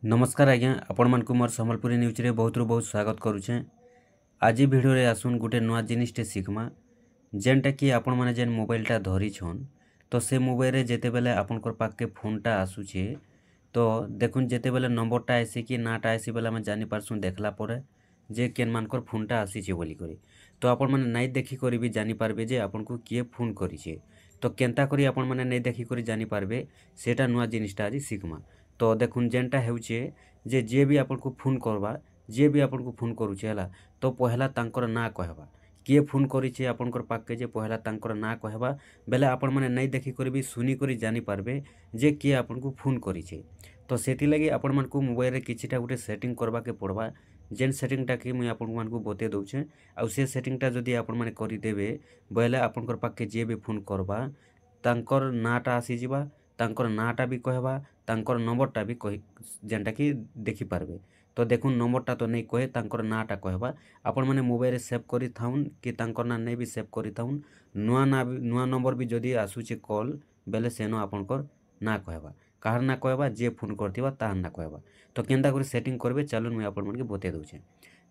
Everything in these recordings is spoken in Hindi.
नमस्कार आज्ञा आपण मानकु मोर संबलपुरी न्यूज रे बहुत बहुत स्वागत करुछे। आज वीडियो रे आसुन गुटे नुआ जिनिसटे शिखमा जेनटा कि आपण माने जेन मोबाइलटा धरी छन तो से मोबाइल रे जेते बेले आपनकर पाके फोनटा आसुछे तो देखुन जेते बेले नंबरटा आसी कि नाटा आसी बेले हम जानि पारसुन देखला परे जे केन मानकर फोनटा आसीछे बोली करी तो आपण माने नाइ देखि करी भी जानि पारबे जे आपनको किए फोन करिछे। तो केनता करी आपण माने नाइ देखि करी जानि पारबे सेटा नुआ जिनिसटा आज शिखमा। तो देखुन जेनटा हेउचे जे भी आपन को फोन करबा जे भी आपन को फोन करूचे हला तो पहला तांकर ना कहबा किए फोन करिछे आपनकर पाके जे पहला तांकर ना कहबा बेले आपण माने नै देखि करी भी सुनी करी जानि पारबे जे किए आपन को फोन करिछे। तो सेति लागि आपण मन को मोबाइल रे किछिटा गुटे सेटिंग करबा के पड़बा जेन सेटिंग टा कि मुई आपण मन को बते दउछे आ से सेटिंग टा जदी आपण माने करि देबे बेले आपनकर पाके जे भी फोन करबा तांकर नाटा आसी जिबा तांकर नाटा भी कहबा तांकर नंबरटा भी कहि जेनटा कि देखि पारबे। तो देखुन नंबरटा तो नहीं कहे तांकर नाटा कहबा आपण माने मोबाइल रे सेव करि थाउन कि तांकर ना नहीं भी सेव करि थाउन नुआ नंबर भी जदी आसुचे कॉल बेले सेनो आपनकर ना कहबा काहर ना कहबा जे फोन करथिबा ताहर ना कहबा। तो केनता करी सेटिंग करबे चलुन मुई आपण माने बते दउछे।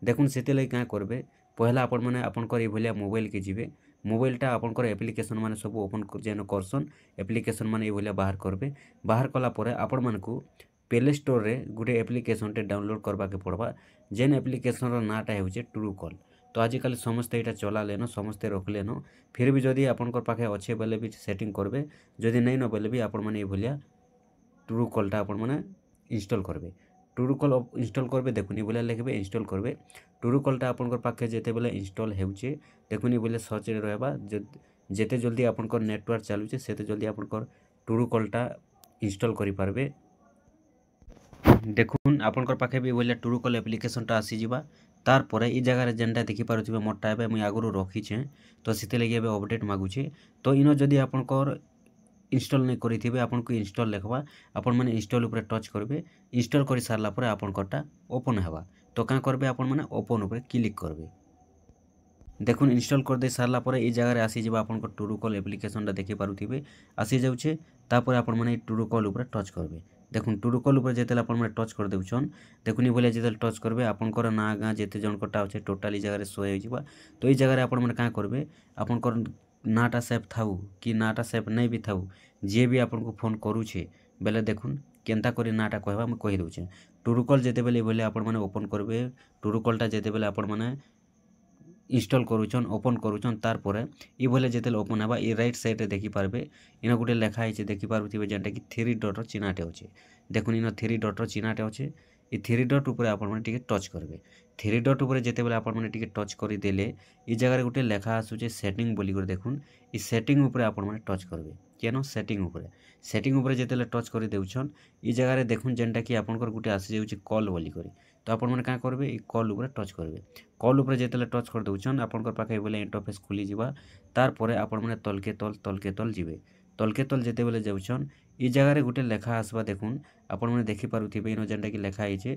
देखुन सेते लई का करबे पहला आपण माने आपनकर ए भलिया मोबाइल के जिबे मोबाइलटा आपनकर एप्लिकेशन माने सब ओपन जेन करसन एप्लिकेशन माने ए भलिया बाहर करबे बाहर कला परे आपण मानकु प्ले स्टोर रे गुटे एप्लिकेशन टे डाउनलोड करबा के पड़बा जेन एप्लिकेशन रो नाटा हेउचे ट्रू कॉल। तो आजिकल समस्ते एटा चला लेनो समस्ते रख लेनो फिर भी जदी आपनकर पाखे अच्छे बेले भी सेटिंग करबे जदी नै न बेले भी आपण माने ए भलिया ट्रू कॉलटा आपण माने इंस्टॉल करबे ट्रू कॉल इंस्टॉल करबे देखुनी बोले लिखबे इंस्टॉल करबे ट्रू कॉलटा आपनकर पाखे जेते बेले इंस्टॉल हेउचे देखुनी बोले सर्च रे रहबा जेते जल्दी आपनकर नेटवर्क चालुचे सेते जल्दी आपनकर ट्रू कॉलटा इंस्टॉल करि पारबे। देखुन आपनकर पाखे भी बोले ट्रू कॉल एप्लिकेशनटा आसी जिबा तार परे ई जगह रे जेनटा देखि पारुथिबे मोरटा एबे मुई आगुरु रखिछे तो सिते लागि एबे अपडेट मागुछे। तो इनो जदी आपनकर इंस्टॉल नहीं करिथिबे आपनको इंस्टॉल लेखबा आपण माने इंस्टॉल ऊपर टच करबे इंस्टॉल करि सारला परे आपनकरटा ओपन हेबा। तो का करबे आपण माने ओपन ऊपर क्लिक करबे देखुन इंस्टॉल कर दे सारला परे ई जगह रे आसी जिबा आपनकर ट्रू कॉल एप्लिकेशनटा देखि पारुथिबे आसी जाउछे तापर आपण माने ट्रू कॉल ऊपर टच करबे देखुन ट्रू कॉल ऊपर जेतेला आपण माने टच कर देउछन देखुनी बोले जेतेला टच करबे आपनकर ना गा जेते जनकटा अछि टोटली जगह रे शो हो जिबा। तो ई जगह रे आपण माने का करबे आपनकर नाटा सेव थाउ कि नाटा सेव नहीं भी थाउ जे भी आपन को फोन करूछे बेले देखुन केनता करी नाटा कहबा मैं कहि दउछे ट्रू कॉल जेते बेले बोले आपण माने ओपन करबे ट्रू कॉलटा जेते बेले आपण माने इंस्टॉल करूछन ओपन करूछन तार परे ई बोले जेतेले ओपन हेबा ई राइट साइड रे देखि पारबे इना गुटे लेखा आइछे देखि पारुथिबे जेंटा कि 3 डॉट रो चिन्हाटे होचे देखुन इना 3 डॉट रो चिन्हाटे होचे ई 3 डॉट ऊपर आपण माने टिके टच करबे 3 डॉट ऊपर जेते बेले आपण माने टिके टच करि देले ई जगह रे गुटे लेखा आसुचे सेटिंग बोली कर देखुन ई सेटिंग ऊपर आपण माने टच करबे केनो सेटिंग ऊपर जेतेले टच करि देउछन ई जगह रे देखुन जेंटा कि आपनकर गुटे आसी जाउचे कॉल बोली करी। तो आपण माने का करबे ई कॉल ऊपर टच करबे कॉल ऊपर जेतेले टच कर दउछन आपनकर पाखे बोले इंटरफेस खुली जिबा तार परे आपण माने तलके तल जिबे तलके तल जेते बेले जाउछन ई जगह रे गुटे लेखा आसबा देखुन आपण माने देखि पारुथिबे इनो जेंटा कि लेखा आइछे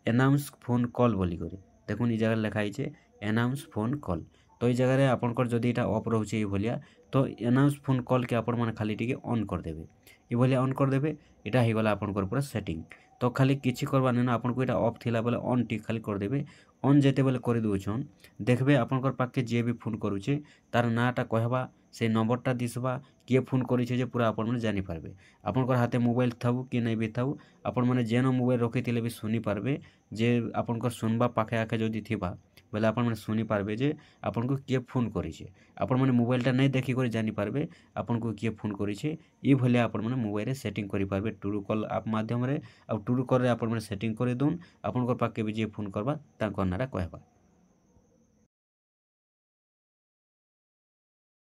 अनाउंस फोन कॉल बोली करी देखुन ई जगह लेखा आइछे अनाउंस फोन कॉल। तो ई जगह रे आपनकर जदी एटा ऑफ रहउचे ई भलिया तो अनाउंस फोन कॉल के आपण माने खाली टिके ऑन कर देबे ई भलिया ऑन कर देबे एटा हे गला आपनकर पूरा सेटिंग। तो खाली किछि करबा नै ना आपनको एटा ऑफ थिला बेले ऑन टिक खाली कर देबे ऑन जेते बेले करि दउछन देखबे आपनकर पाके जे भी फोन करूचे तार नाटा कहबा से नंबरटा दिसबा किए फोन करिछे जे पूरा आपण माने जानि पारबे आपनकर हाथे मोबाइल थाउ कि नै भी थाउ आपण माने जेनो मोबाइल रखिथिले भी सुनि पारबे जे आपनकर सुनबा पाखे आखे जदी थिबा बेले आपण माने सुनि पारबे जे आपनको किए फोन करिछे आपण माने मोबाइलटा नै देखि करि जानि पारबे आपनको किए फोन करिछे ई भले आपण माने मोबाइल रे सेटिंग करि पारबे ट्रू कॉल ऐप माध्यम रे आ ट्रू कॉल रे आपण माने सेटिंग करि दोन आपनकर पाके भी जे फोन करबा तांकर नारा कहबा।